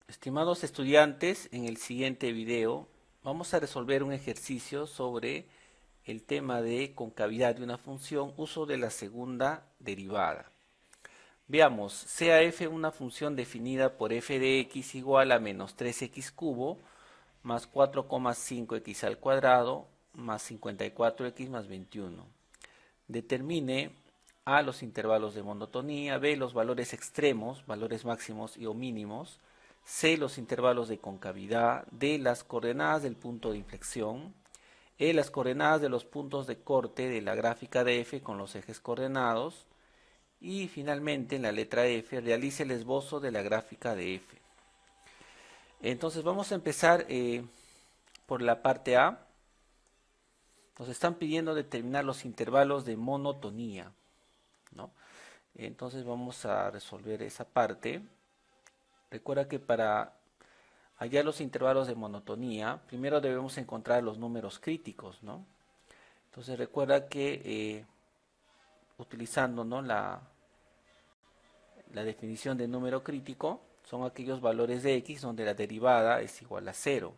Estimados estudiantes, en el siguiente video vamos a resolver un ejercicio sobre el tema de concavidad de una función, uso de la segunda derivada. Veamos, sea f una función definida por f de x igual a menos 3x cubo más 4,5x al cuadrado más 54x más 21. Determine a los intervalos de monotonía, b los valores extremos, valores máximos y o mínimos, c los intervalos de concavidad, d las coordenadas del punto de inflexión, e las coordenadas de los puntos de corte de la gráfica de f con los ejes coordenados, y finalmente en la letra F realice el esbozo de la gráfica de f. Entonces vamos a empezar por la parte A. Nos están pidiendo determinar los intervalos de monotonía, ¿no? Entonces vamos a resolver esa parte. Recuerda que para hallar los intervalos de monotonía, primero debemos encontrar los números críticos, ¿no? Entonces recuerda que utilizando, ¿no?, la definición de número crítico, son aquellos valores de x donde la derivada es igual a 0.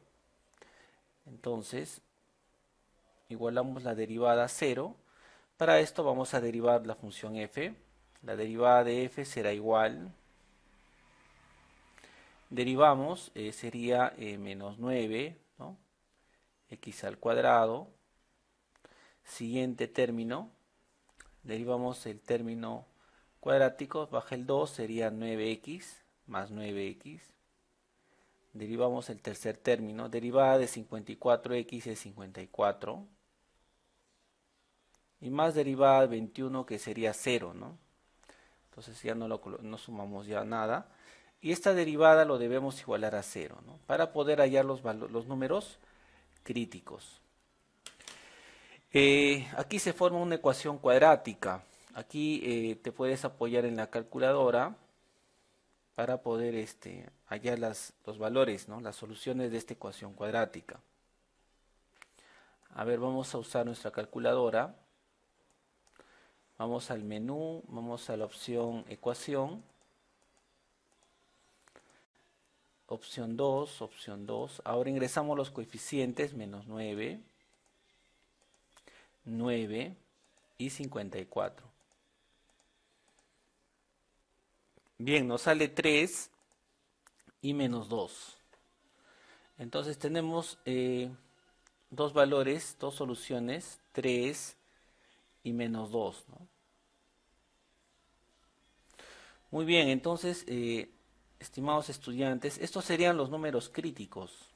Entonces, igualamos la derivada a 0. Para esto vamos a derivar la función f. La derivada de f será igual, derivamos, sería menos 9, ¿no?, x al cuadrado. Siguiente término, derivamos el término cuadrático, baja el 2, sería 9x más 9x. Derivamos el tercer término, derivada de 54x es 54. Y más derivada de 21, que sería 0, ¿no? Entonces ya no sumamos ya nada. Y esta derivada lo debemos igualar a 0, ¿no?, para poder hallar los números críticos. Aquí se forma una ecuación cuadrática. Aquí te puedes apoyar en la calculadora para poder hallar los valores, ¿no?, las soluciones de esta ecuación cuadrática. A ver, vamos a usar nuestra calculadora. Vamos al menú, vamos a la opción ecuación. Opción 2, opción 2. Ahora ingresamos los coeficientes, menos 9, 9 y 54. Bien, nos sale 3 y menos 2. Entonces tenemos dos valores, dos soluciones, 3 y menos 2, ¿no? Muy bien, entonces, estimados estudiantes, estos serían los números críticos.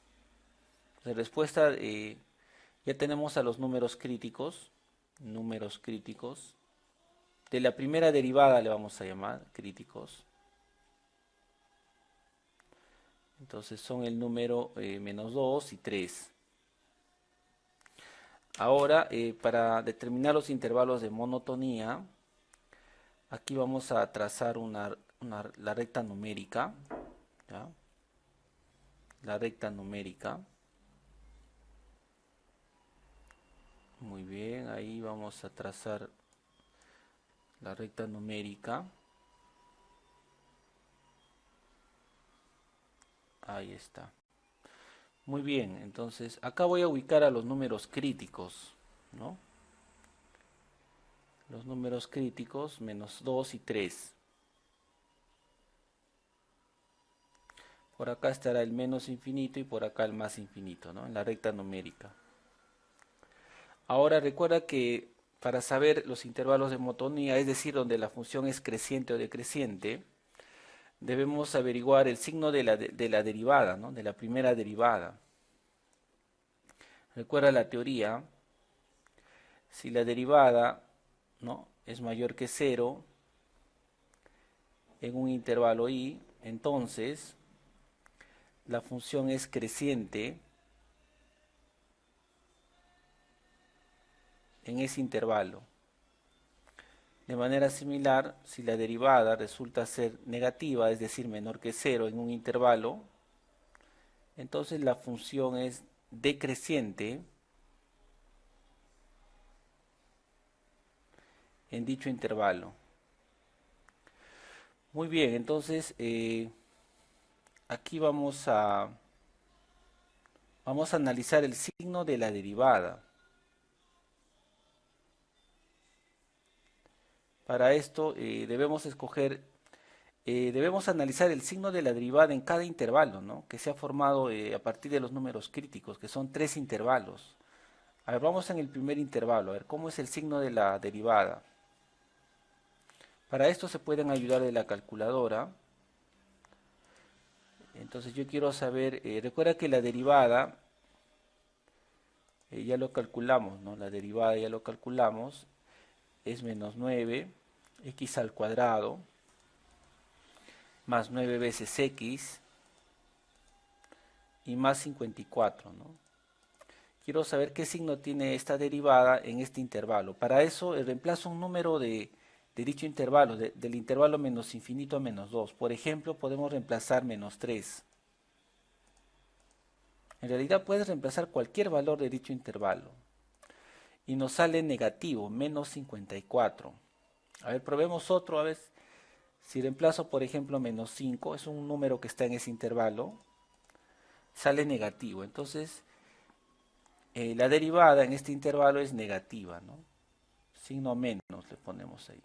De respuesta, ya tenemos a los números críticos, de la primera derivada le vamos a llamar críticos. Entonces son el número menos 2 y 3. Ahora, para determinar los intervalos de monotonía, aquí vamos a trazar la recta numérica, ¿ya? La recta numérica. Muy bien, ahí vamos a trazar la recta numérica. Ahí está. Muy bien, entonces acá voy a ubicar a los números críticos, ¿no? Los números críticos, menos 2 y 3. Por acá estará el menos infinito y por acá el más infinito, ¿no?, en la recta numérica. Ahora recuerda que para saber los intervalos de monotonía, es decir, donde la función es creciente o decreciente, debemos averiguar el signo de la derivada, ¿no?, de la primera derivada. Recuerda la teoría, si la derivada, ¿no?, es mayor que 0 en un intervalo i, entonces la función es creciente en ese intervalo. De manera similar, si la derivada resulta ser negativa, es decir, menor que 0 en un intervalo, entonces la función es decreciente en dicho intervalo. Muy bien, entonces aquí vamos a analizar el signo de la derivada. Para esto debemos analizar el signo de la derivada en cada intervalo, ¿no? Que se ha formado a partir de los números críticos, que son 3 intervalos. A ver, vamos en el primer intervalo, a ver cómo es el signo de la derivada. Para esto se pueden ayudar de la calculadora. Entonces yo quiero saber, recuerda que la derivada, ya lo calculamos, ¿no? La derivada ya lo calculamos, es menos 9, x al cuadrado, más 9 veces x, y más 54, ¿no? Quiero saber qué signo tiene esta derivada en este intervalo. Para eso reemplazo un número de dicho intervalo, del intervalo menos infinito a menos 2. Por ejemplo, podemos reemplazar menos 3. En realidad puedes reemplazar cualquier valor de dicho intervalo. Y nos sale negativo, menos 54. A ver, probemos otro, a ver. Si reemplazo, por ejemplo, menos 5, es un número que está en ese intervalo, sale negativo. Entonces, la derivada en este intervalo es negativa, ¿no? Signo menos le ponemos ahí.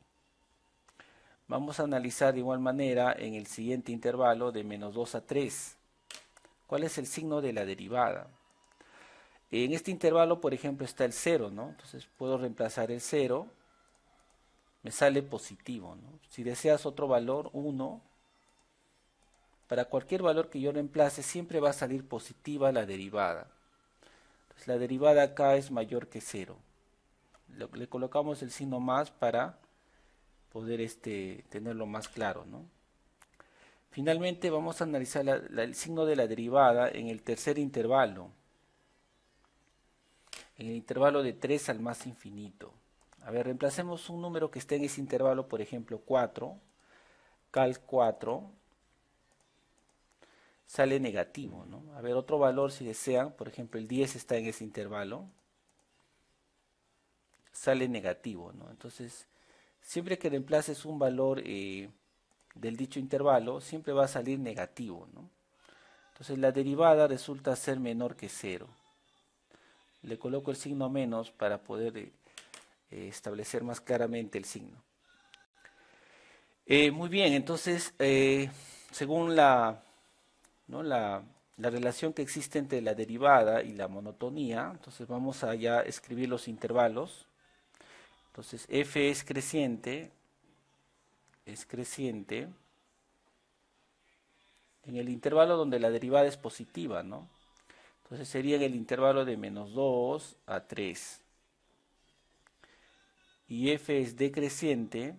Vamos a analizar de igual manera en el siguiente intervalo de menos 2 a 3. ¿Cuál es el signo de la derivada? En este intervalo, por ejemplo, está el 0, ¿no? Entonces puedo reemplazar el 0, me sale positivo, ¿no? Si deseas otro valor, 1, para cualquier valor que yo reemplace siempre va a salir positiva la derivada. Entonces la derivada acá es mayor que 0. Le colocamos el signo más para poder tenerlo más claro, ¿no? Finalmente vamos a analizar el signo de la derivada en el tercer intervalo, en el intervalo de 3 al más infinito. A ver, reemplacemos un número que esté en ese intervalo, por ejemplo 4, cal 4, sale negativo, ¿no? A ver, otro valor si desean, por ejemplo el 10 está en ese intervalo, sale negativo, ¿no? Entonces, siempre que reemplaces un valor del dicho intervalo, siempre va a salir negativo, ¿no? Entonces la derivada resulta ser menor que 0. Le coloco el signo menos para poder establecer más claramente el signo. Muy bien, entonces, según ¿no? la relación que existe entre la derivada y la monotonía, entonces vamos a ya escribir los intervalos. Entonces f es creciente en el intervalo donde la derivada es positiva, ¿no? Entonces sería en el intervalo de menos 2 a 3. Y f es decreciente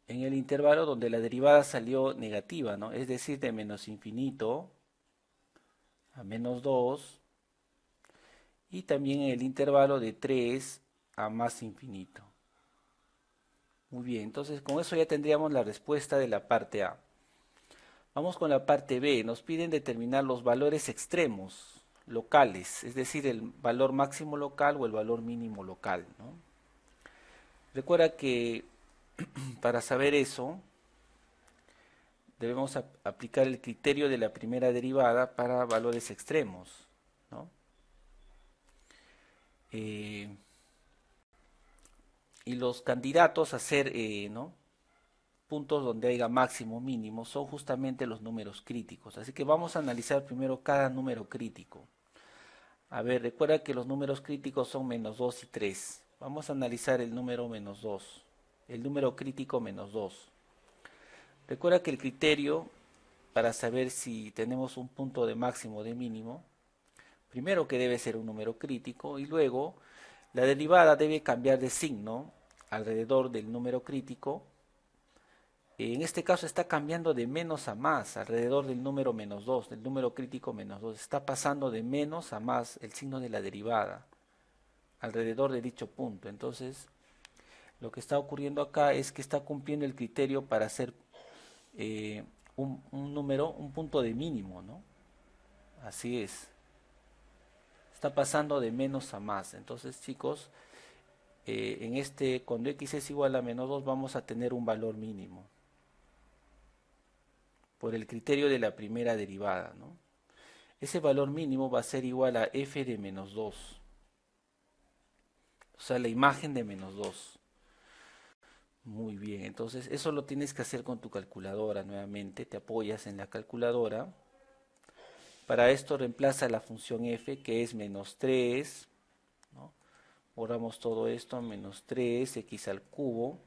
en el intervalo donde la derivada salió negativa, ¿no? Es decir, de menos infinito a menos 2, y también en el intervalo de 3 a más infinito. Muy bien, entonces con eso ya tendríamos la respuesta de la parte A. Vamos con la parte B. Nos piden determinar los valores extremos locales, es decir, el valor máximo local o el valor mínimo local, ¿no? Recuerda que para saber eso debemos aplicar el criterio de la primera derivada para valores extremos, ¿no? Y los candidatos a ser ¿no? puntos donde haya máximo mínimo son justamente los números críticos. Así que vamos a analizar primero cada número crítico. A ver, recuerda que los números críticos son menos 2 y 3. Vamos a analizar el número menos 2, el número crítico menos 2. Recuerda que el criterio para saber si tenemos un punto de máximo o de mínimo, primero que debe ser un número crítico y luego la derivada debe cambiar de signo alrededor del número crítico. En este caso está cambiando de menos a más alrededor del número menos 2, del número crítico menos 2. Está pasando de menos a más el signo de la derivada alrededor de dicho punto. Entonces, lo que está ocurriendo acá es que está cumpliendo el criterio para hacer un número, un punto de mínimo, ¿no? Así es. Está pasando de menos a más. Entonces, chicos, cuando x es igual a menos 2 vamos a tener un valor mínimo por el criterio de la primera derivada, ¿no? Ese valor mínimo va a ser igual a f de menos 2, o sea, la imagen de menos 2. Muy bien, entonces eso lo tienes que hacer con tu calculadora nuevamente, te apoyas en la calculadora. Para esto reemplaza la función f, que es menos 3, ¿no? Borramos todo esto, menos 3, x al cubo,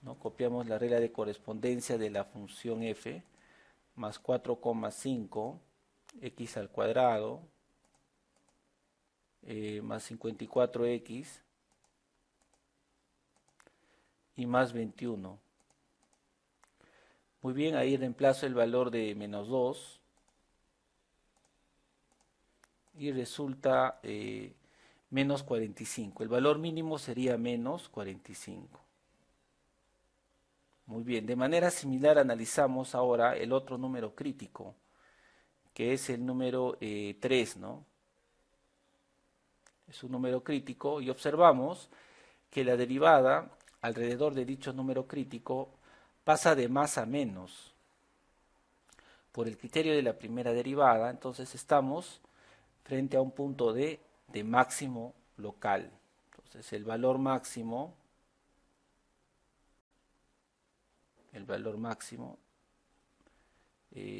¿no? Copiamos la regla de correspondencia de la función f, más 4,5, x al cuadrado, más 54x, y más 21. Muy bien, ahí reemplazo el valor de menos 2, y resulta menos 45. El valor mínimo sería menos 45. Muy bien, de manera similar analizamos ahora el otro número crítico, que es el número 3, ¿no? Es un número crítico y observamos que la derivada alrededor de dicho número crítico pasa de más a menos por el criterio de la primera derivada. Entonces estamos frente a un punto de máximo local. Entonces el valor máximo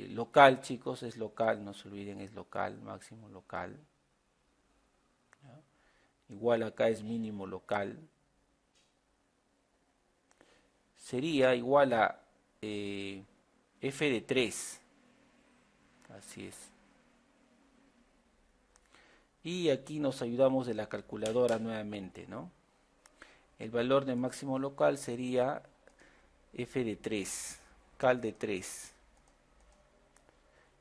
local, chicos, es local, no se olviden, es local, máximo local, ¿ya? Igual acá es mínimo local, sería igual a f de 3, así es. Y aquí nos ayudamos de la calculadora nuevamente, ¿no? El valor de máximo local sería f de 3, cal de 3.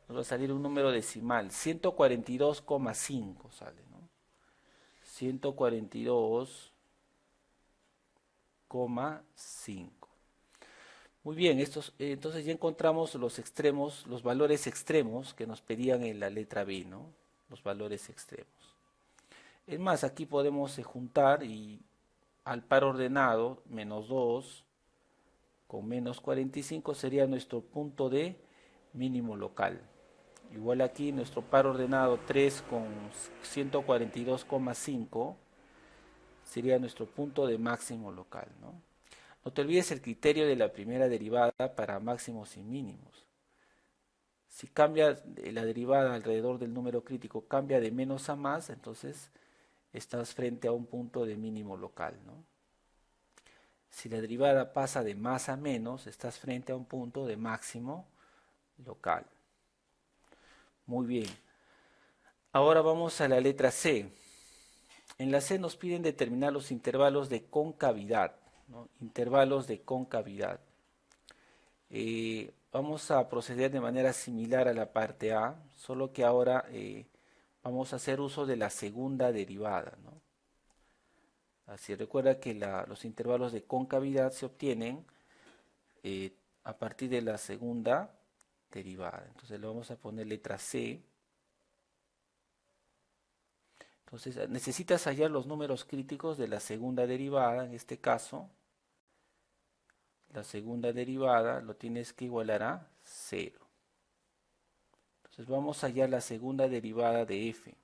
Nos va a salir un número decimal, 142,5 sale, ¿no? 142,5. Muy bien, entonces ya encontramos los extremos, los valores extremos que nos pedían en la letra B, ¿no? Los valores extremos. Es más, aquí podemos juntar y al par ordenado, menos 2 con menos 45 sería nuestro punto de mínimo local. Igual aquí nuestro par ordenado 3 con 142,5 sería nuestro punto de máximo local, ¿no? No te olvides el criterio de la primera derivada para máximos y mínimos. Si cambia la derivada alrededor del número crítico, cambia de menos a más, entonces estás frente a un punto de mínimo local, ¿no? Si la derivada pasa de más a menos, estás frente a un punto de máximo local. Muy bien. Ahora vamos a la letra C. En la C nos piden determinar los intervalos de concavidad, ¿no? Intervalos de concavidad. Vamos a proceder de manera similar a la parte A, solo que ahora vamos a hacer uso de la segunda derivada, ¿no? Así recuerda que los intervalos de concavidad se obtienen a partir de la segunda derivada. Entonces le vamos a poner letra C. Entonces necesitas hallar los números críticos de la segunda derivada, en este caso. La segunda derivada lo tienes que igualar a 0. Entonces vamos a hallar la segunda derivada de f.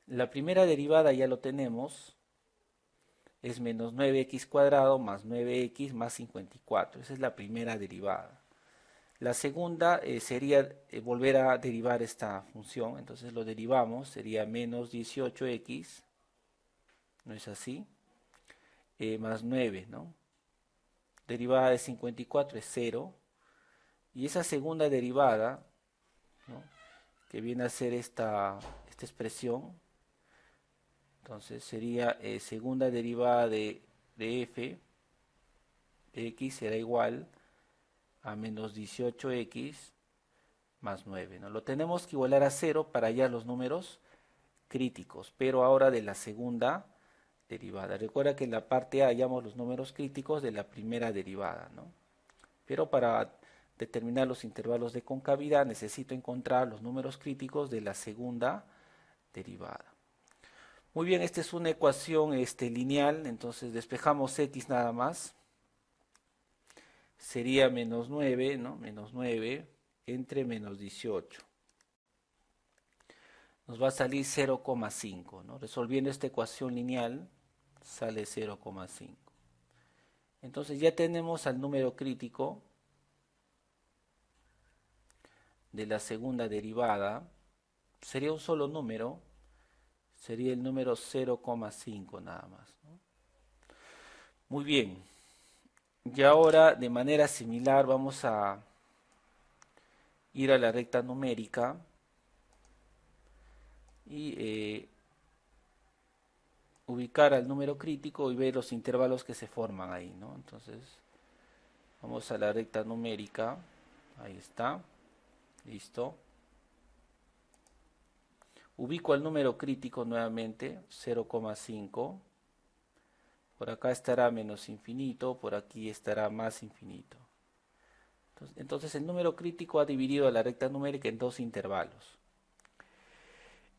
La primera derivada ya lo tenemos, es menos 9x cuadrado más 9x más 54. Esa es la primera derivada. La segunda sería volver a derivar esta función, entonces lo derivamos, sería menos 18x, ¿no es así? Más 9, ¿no? Derivada de 54 es 0, y esa segunda derivada, ¿no?, que viene a ser esta expresión, entonces sería segunda derivada de f de x será igual a menos 18x más 9, ¿no? Lo tenemos que igualar a 0 para hallar los números críticos, pero ahora de la segunda derivada. Recuerda que en la parte A hallamos los números críticos de la primera derivada, ¿no? Pero para determinar los intervalos de concavidad necesito encontrar los números críticos de la segunda derivada. Muy bien, esta es una ecuación lineal, entonces despejamos x nada más. Sería menos 9, ¿no? Menos 9 entre menos 18. Nos va a salir 0,5, ¿no? Resolviendo esta ecuación lineal, sale 0,5. Entonces ya tenemos al número crítico de la segunda derivada. Sería un solo número, sería el número 0,5 nada más, ¿no? Muy bien. Y ahora de manera similar vamos a ir a la recta numérica y ubicar al número crítico y ver los intervalos que se forman ahí, ¿no? Entonces vamos a la recta numérica, ahí está, listo. Ubico al número crítico nuevamente, 0,5. Por acá estará menos infinito, por aquí estará más infinito. Entonces el número crítico ha dividido a la recta numérica en dos intervalos.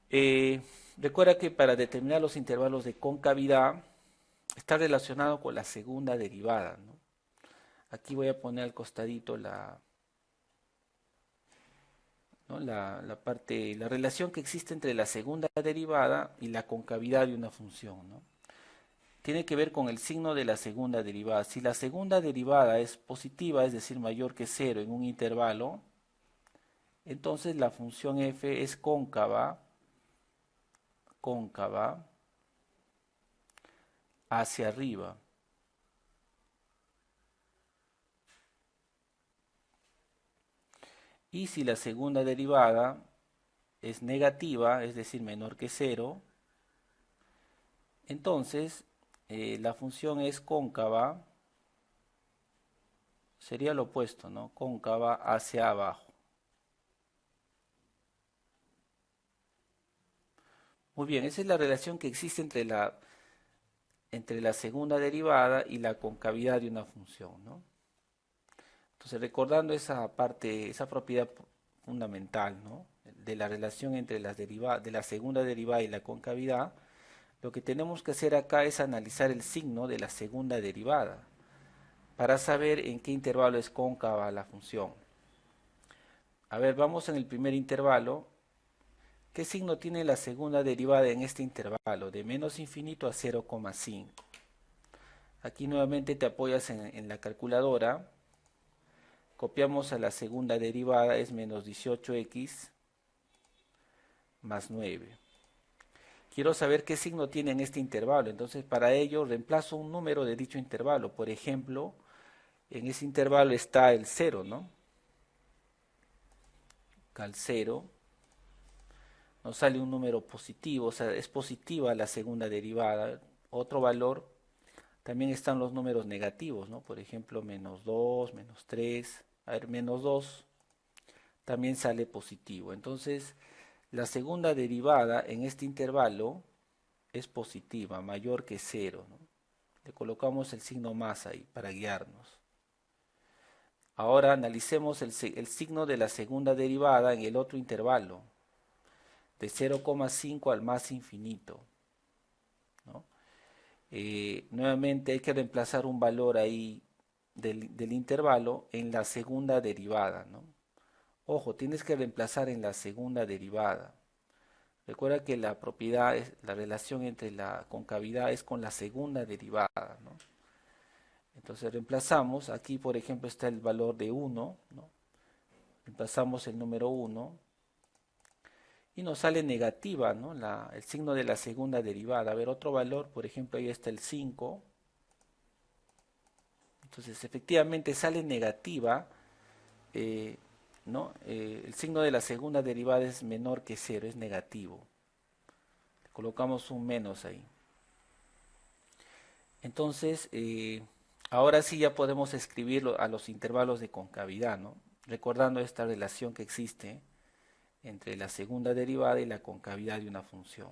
Eh, Recuerda que para determinar los intervalos de concavidad está relacionado con la segunda derivada, ¿no? Aquí voy a poner al costadito ¿no? La relación que existe entre la segunda derivada y la concavidad de una función, ¿no? Tiene que ver con el signo de la segunda derivada. Si la segunda derivada es positiva, es decir, mayor que cero en un intervalo, entonces la función f es cóncava hacia arriba. Y si la segunda derivada es negativa, es decir, menor que cero, entonces la función es cóncava, sería lo opuesto, ¿no? Cóncava hacia abajo. Muy bien, esa es la relación que existe entre la segunda derivada y la concavidad de una función, ¿no? Entonces, recordando esa parte, esa propiedad fundamental, ¿no? De la relación entre de la segunda derivada y la concavidad, lo que tenemos que hacer acá es analizar el signo de la segunda derivada para saber en qué intervalo es cóncava la función. A ver, vamos en el primer intervalo. ¿Qué signo tiene la segunda derivada en este intervalo? De menos infinito a 0,5. Aquí nuevamente te apoyas en la calculadora. Copiamos a la segunda derivada, es menos 18x más 9. Quiero saber qué signo tiene en este intervalo, entonces para ello reemplazo un número de dicho intervalo. Por ejemplo, en ese intervalo está el 0, ¿no? Acá el 0 nos sale un número positivo, o sea, es positiva la segunda derivada. Otro valor, también están los números negativos, ¿no? Por ejemplo, menos 2, menos 3, a ver, menos 2 también sale positivo. Entonces, la segunda derivada en este intervalo es positiva, mayor que 0, ¿no? Le colocamos el signo más ahí para guiarnos. Ahora analicemos el signo de la segunda derivada en el otro intervalo, de 0,5 al más infinito, ¿no? Nuevamente hay que reemplazar un valor ahí del intervalo en la segunda derivada, ¿no? Ojo, tienes que reemplazar en la segunda derivada. Recuerda que la propiedad, la relación entre la concavidad es con la segunda derivada, ¿no? Entonces reemplazamos, aquí por ejemplo está el valor de 1, ¿no? Reemplazamos el número 1 y nos sale negativa, ¿no? El signo de la segunda derivada. A ver, otro valor, por ejemplo, ahí está el 5. Entonces efectivamente sale negativa, ¿no? El signo de la segunda derivada es menor que 0, es negativo. Colocamos un menos ahí. Entonces, ahora sí ya podemos escribirlo a los intervalos de concavidad, ¿no? Recordando esta relación que existe entre la segunda derivada y la concavidad de una función.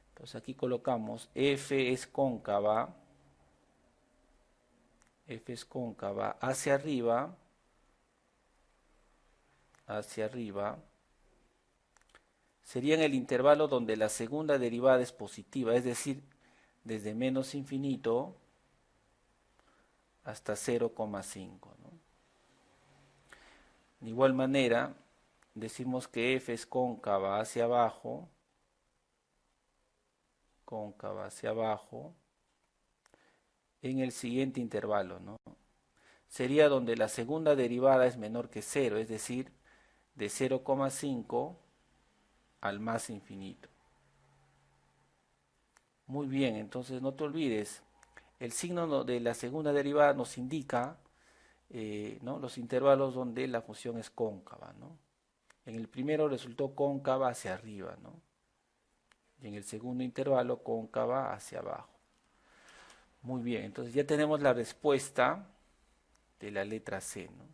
Entonces aquí colocamos f es cóncava hacia arriba, sería en el intervalo donde la segunda derivada es positiva, es decir, desde menos infinito hasta 0,5, ¿no? De igual manera, decimos que f es cóncava hacia abajo, en el siguiente intervalo, ¿no? Sería donde la segunda derivada es menor que 0, es decir, de 0,5 al más infinito. Muy bien, entonces no te olvides, el signo de la segunda derivada nos indica, ¿no?, los intervalos donde la función es cóncava, ¿no? En el primero resultó cóncava hacia arriba, ¿no? Y en el segundo intervalo cóncava hacia abajo. Muy bien, entonces ya tenemos la respuesta de la letra C, ¿no?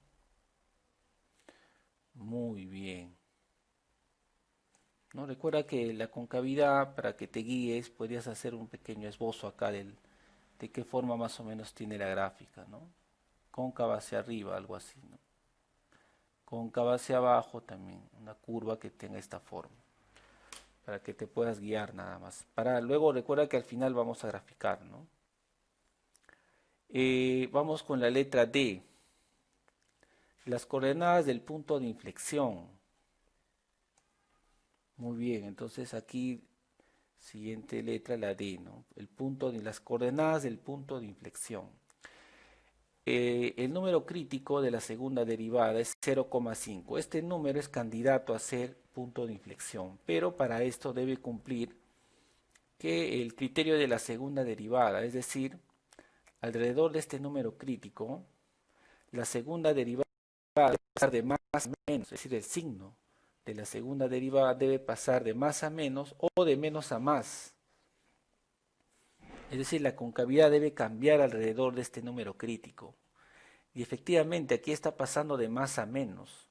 Muy bien. ¿No? Recuerda que la concavidad, para que te guíes, podrías hacer un pequeño esbozo acá de qué forma más o menos tiene la gráfica, ¿no? Cóncava hacia arriba, algo así, ¿no? Cóncava hacia abajo también, una curva que tenga esta forma, para que te puedas guiar nada más. Para luego recuerda que al final vamos a graficar, ¿no? Vamos con la letra D. Las coordenadas del punto de inflexión. Muy bien, entonces aquí, siguiente letra, la D, ¿no? El punto de las coordenadas del punto de inflexión. El número crítico de la segunda derivada es 0,5. Este número es candidato a ser punto de inflexión, pero para esto debe cumplir que el criterio de la segunda derivada, es decir, alrededor de este número crítico, la segunda derivada debe pasar de más a menos, es decir, el signo de la segunda derivada debe pasar de más a menos o de menos a más. Es decir, la concavidad debe cambiar alrededor de este número crítico. Y efectivamente aquí está pasando de más a menos.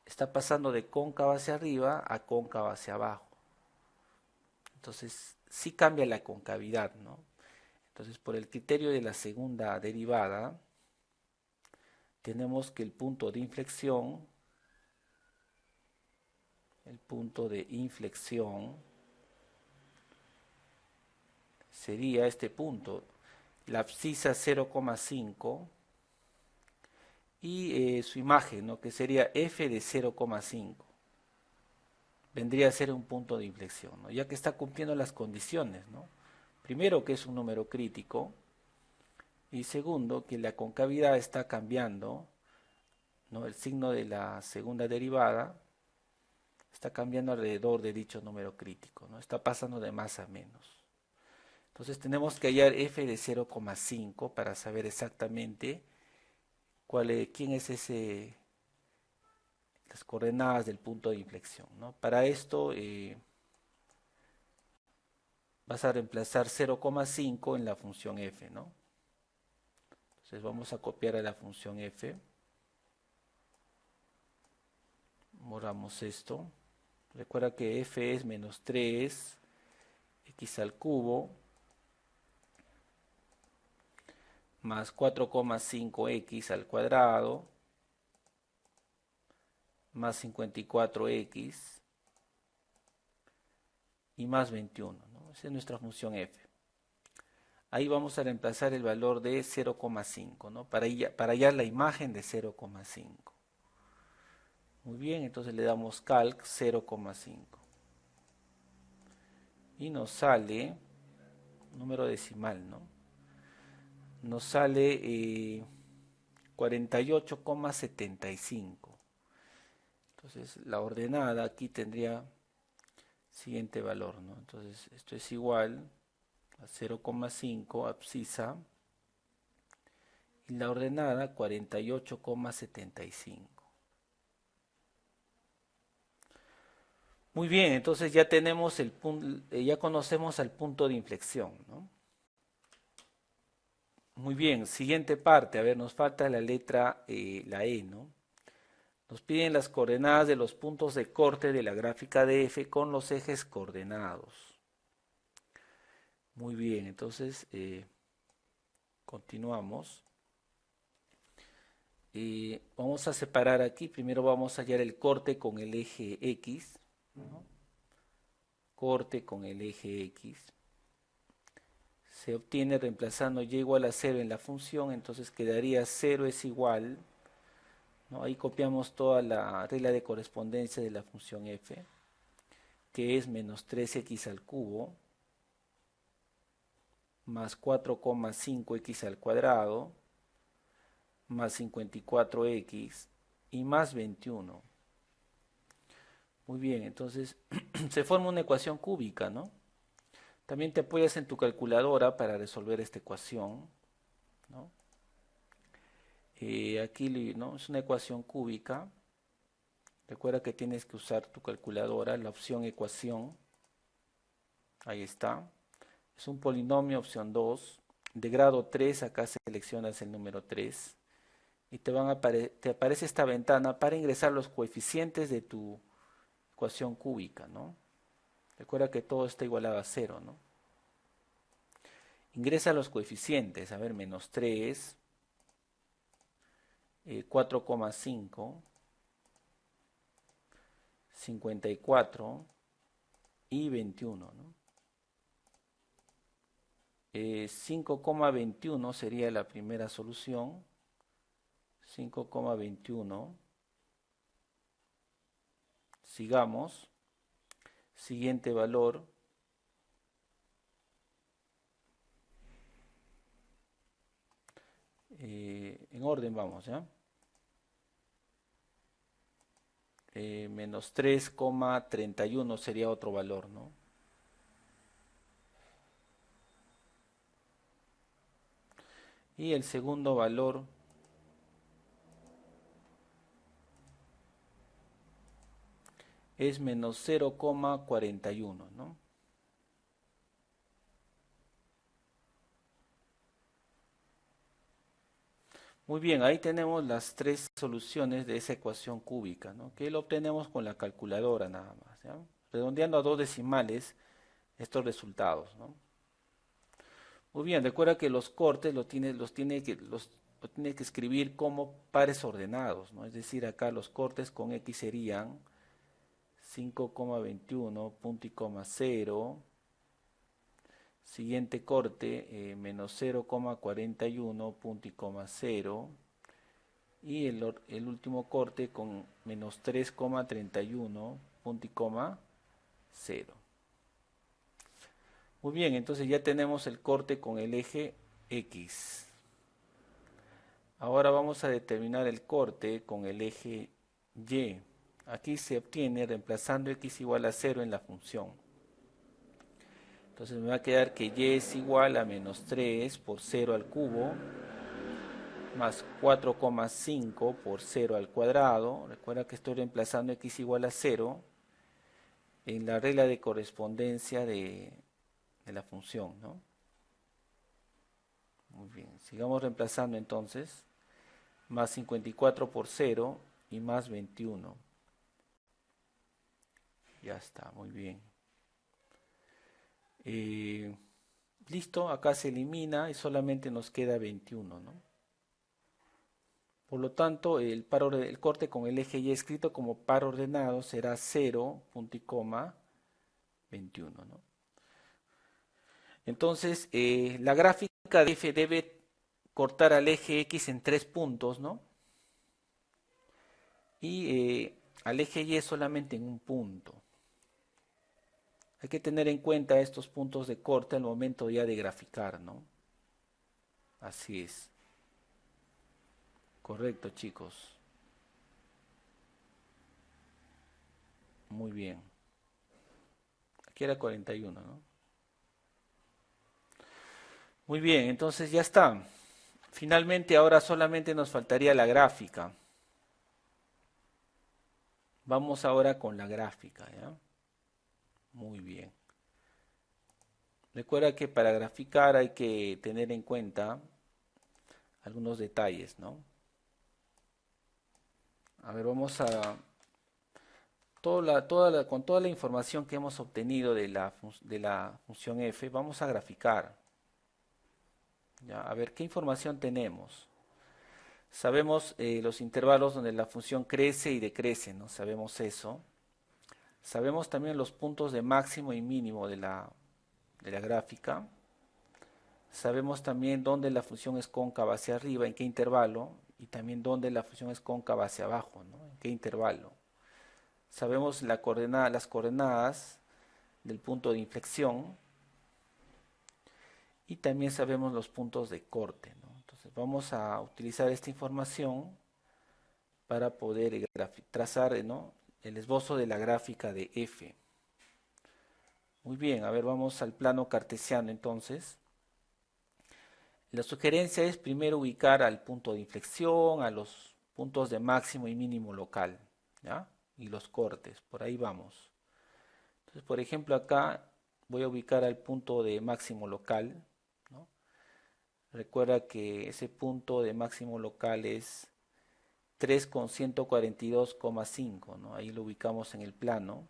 Está pasando de cóncava hacia arriba a cóncava hacia abajo. Entonces sí cambia la concavidad, ¿no? Entonces por el criterio de la segunda derivada, tenemos que el punto de inflexión sería este punto, la abscisa 0,5 y su imagen, ¿no?, que sería f de 0,5. Vendría a ser un punto de inflexión, ¿no?, ya que está cumpliendo las condiciones, ¿no? Primero, que es un número crítico, y segundo, que la concavidad está cambiando, ¿no? El signo de la segunda derivada está cambiando alrededor de dicho número crítico, ¿no? Está pasando de más a menos. Entonces tenemos que hallar f de 0,5 para saber exactamente quién es las coordenadas del punto de inflexión, ¿no? Para esto vas a reemplazar 0,5 en la función f, ¿no? Entonces vamos a copiar a la función f. Borramos esto. Recuerda que f es menos 3 x al cubo más 4,5x al cuadrado más 54x y más 21, ¿no? Esa es nuestra función f. Ahí vamos a reemplazar el valor de 0,5, ¿no? Para hallar la imagen de 0,5. Muy bien, entonces le damos calc 0,5. Y nos sale, número decimal, ¿no? Nos sale 48,75. Entonces la ordenada aquí tendría siguiente valor, ¿no? Entonces esto es igual a 0,5 abscisa y la ordenada 48,75. Muy bien, entonces ya tenemos el punto, ya conocemos el punto de inflexión, ¿no? Muy bien, siguiente parte, a ver, nos falta la letra, la E, ¿no? Nos piden las coordenadas de los puntos de corte de la gráfica de f con los ejes coordenados. Muy bien, entonces continuamos. Vamos a separar aquí, primero vamos a hallar el corte con el eje X. ¿no? Corte con el eje X. Se obtiene reemplazando y igual a 0 en la función, entonces quedaría 0 es igual, ¿no? Ahí copiamos toda la regla de correspondencia de la función f, que es menos 3x al cubo, más 4,5x al cuadrado, más 54x y más 21. Muy bien, entonces se forma una ecuación cúbica, ¿no? También te apoyas en tu calculadora para resolver esta ecuación, ¿no? Aquí, ¿no? Es una ecuación cúbica. Recuerda que tienes que usar tu calculadora, la opción ecuación. Ahí está. Es un polinomio opción 2. De grado 3, acá seleccionas el número 3. Y te aparece esta ventana para ingresar los coeficientes de tu ecuación cúbica, ¿no? Recuerda que todo está igualado a 0, ¿no? Ingresa los coeficientes, a ver, menos 3, 4,5, 54 y 21, ¿no? 5,21 sería la primera solución. 5,21. Sigamos. Siguiente valor. En orden vamos, ¿ya? Menos 3,31 sería otro valor, ¿no? Y el segundo valor es menos 0,41, ¿no? Muy bien, ahí tenemos las tres soluciones de esa ecuación cúbica, ¿no? Que lo obtenemos con la calculadora nada más, ¿ya? Redondeando a dos decimales estos resultados, ¿no? Muy bien, recuerda que los cortes lo tiene que escribir como pares ordenados, ¿no? Es decir, acá los cortes con X serían 5,21, punto y coma 0. Siguiente corte, menos 0,41, punto y coma 0. Y el último corte con menos 3,31, punto y coma 0. Muy bien, entonces ya tenemos el corte con el eje X. Ahora vamos a determinar el corte con el eje Y. Aquí se obtiene reemplazando X igual a 0 en la función. Entonces me va a quedar que Y es igual a menos 3 por 0 al cubo, más 4,5 por 0 al cuadrado. Recuerda que estoy reemplazando X igual a 0 en la regla de correspondencia de la función, ¿no? Muy bien, sigamos reemplazando entonces, más 54 por 0 y más 21. Ya está, muy bien. Listo, acá se elimina y solamente nos queda 21, ¿no? Por lo tanto, el corte con el eje Y escrito como par ordenado será 0, punto y coma, 21, ¿no? Entonces, la gráfica de f debe cortar al eje X en 3 puntos, ¿no? Y al eje Y solamente en un punto. Hay que tener en cuenta estos puntos de corte al momento ya de graficar, ¿no? Así es. Correcto, chicos. Muy bien. Aquí era 41, ¿no? Muy bien, entonces ya está. Finalmente ahora solamente nos faltaría la gráfica. Vamos ahora con la gráfica, ¿ya? Muy bien. Recuerda que para graficar hay que tener en cuenta algunos detalles, ¿no? A ver, vamos a con toda la información que hemos obtenido de la función f, vamos a graficar. ¿Ya? A ver, ¿qué información tenemos? Sabemos los intervalos donde la función crece y decrece, ¿no? Sabemos eso. Sabemos también los puntos de máximo y mínimo de la gráfica. Sabemos también dónde la función es cóncava hacia arriba, en qué intervalo, y también dónde la función es cóncava hacia abajo, ¿no? En qué intervalo. Sabemos las coordenadas del punto de inflexión y también sabemos los puntos de corte, ¿no? Entonces vamos a utilizar esta información para poder trazar, ¿no?, el esbozo de la gráfica de F. Muy bien, a ver, vamos al plano cartesiano entonces. La sugerencia es primero ubicar al punto de inflexión, a los puntos de máximo y mínimo local, ¿ya? Y los cortes, por ahí vamos. Entonces, por ejemplo, acá voy a ubicar al punto de máximo local, ¿no? Recuerda que ese punto de máximo local es 3,142,5, ¿no? Ahí lo ubicamos en el plano.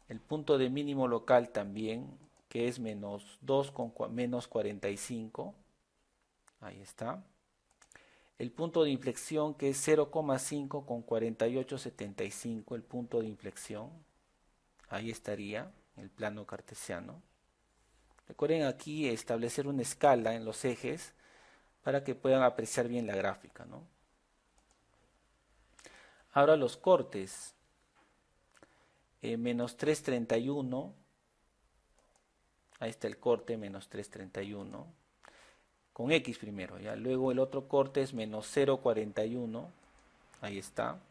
El punto de mínimo local también, que es menos 2 con menos 45. Ahí está. El punto de inflexión, que es 0,5 con 48,75, el punto de inflexión. Ahí estaría, en el plano cartesiano. Recuerden aquí establecer una escala en los ejes para que puedan apreciar bien la gráfica, ¿no? Ahora los cortes. Menos 331. Ahí está el corte, menos 331. Con X primero, ¿ya? Luego el otro corte es menos 0,41. Ahí está.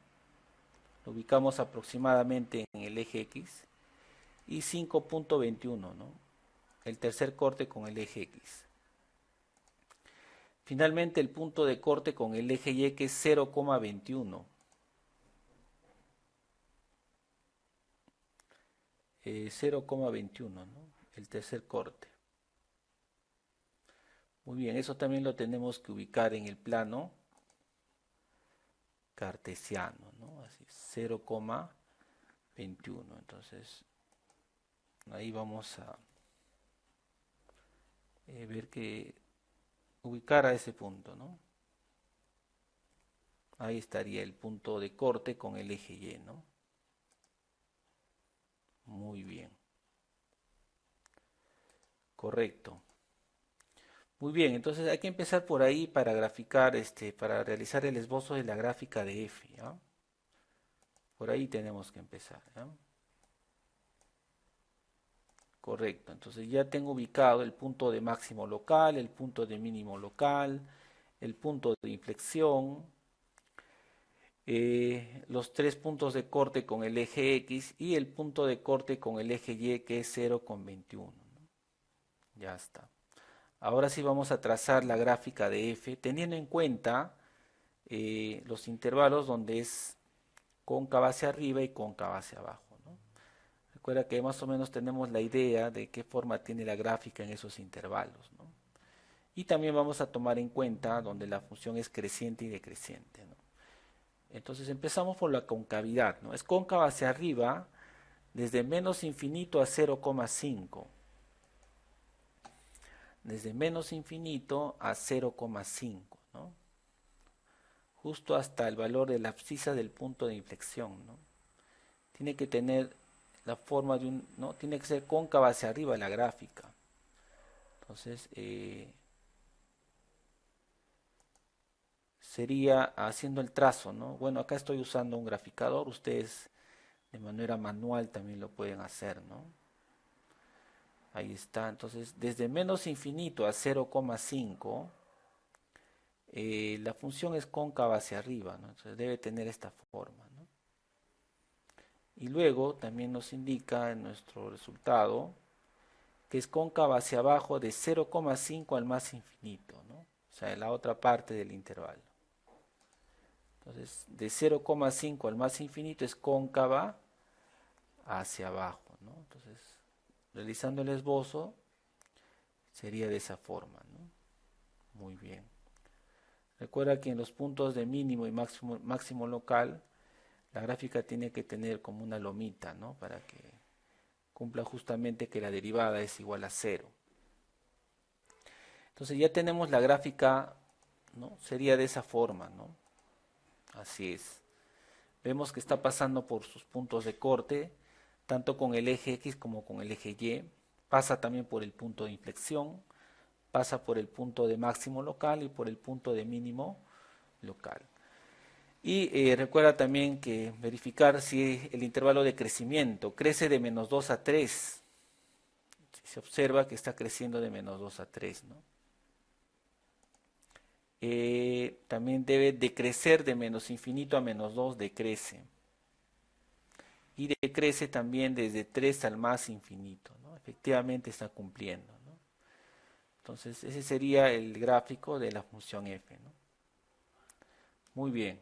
Lo ubicamos aproximadamente en el eje X. Y 5,21, ¿no? El tercer corte con el eje X. Finalmente el punto de corte con el eje Y, que es 0,21. 0,21, ¿no? El tercer corte. Muy bien, eso también lo tenemos que ubicar en el plano cartesiano, ¿no? Así, 0,21. Entonces, ahí vamos a ver que ubicar a ese punto, ¿no? Ahí estaría el punto de corte con el eje Y, ¿no? Muy bien. Correcto. Muy bien, entonces hay que empezar por ahí para graficar, para realizar el esbozo de la gráfica de F, ¿ya? Por ahí tenemos que empezar, ¿ya? Correcto, entonces ya tengo ubicado el punto de máximo local, el punto de mínimo local, el punto de inflexión, los tres puntos de corte con el eje X y el punto de corte con el eje Y, que es 0,21, ¿no? Ya está. Ahora sí vamos a trazar la gráfica de F, teniendo en cuenta los intervalos donde es cóncava hacia arriba y cóncava hacia abajo, ¿no? Recuerda que más o menos tenemos la idea de qué forma tiene la gráfica en esos intervalos, ¿no? Y también vamos a tomar en cuenta donde la función es creciente y decreciente, ¿no? Entonces empezamos por la concavidad, ¿no? Es cóncava hacia arriba desde menos infinito a 0,5. Desde menos infinito a 0,5, ¿no? Justo hasta el valor de la abscisa del punto de inflexión, ¿no? Tiene que tener la forma de un, ¿no? Tiene que ser cóncava hacia arriba la gráfica. Entonces, sería haciendo el trazo, ¿no? Bueno, acá estoy usando un graficador, ustedes de manera manual también lo pueden hacer, ¿no? Ahí está, entonces desde menos infinito a 0,5, la función es cóncava hacia arriba, ¿no? Entonces debe tener esta forma, ¿no? Y luego también nos indica en nuestro resultado que es cóncava hacia abajo de 0,5 al más infinito, ¿no? O sea, en la otra parte del intervalo. Entonces, de 0,5 al más infinito es cóncava hacia abajo, ¿no? Entonces, realizando el esbozo, sería de esa forma, ¿no? Muy bien. Recuerda que en los puntos de mínimo y máximo local, la gráfica tiene que tener como una lomita, ¿no? Para que cumpla justamente que la derivada es igual a 0. Entonces ya tenemos la gráfica, ¿no? Sería de esa forma, ¿no? Así es. Vemos que está pasando por sus puntos de corte, tanto con el eje X como con el eje Y. Pasa también por el punto de inflexión, pasa por el punto de máximo local y por el punto de mínimo local. Y recuerda también que verificar si el intervalo de crecimiento crece de -2 a 3. Si se observa que está creciendo de -2 a 3, ¿no? También debe decrecer de menos infinito a -2, decrece. Y decrece también desde 3 al más infinito, ¿no? Efectivamente está cumpliendo, ¿no? Entonces ese sería el gráfico de la función f, ¿no? Muy bien.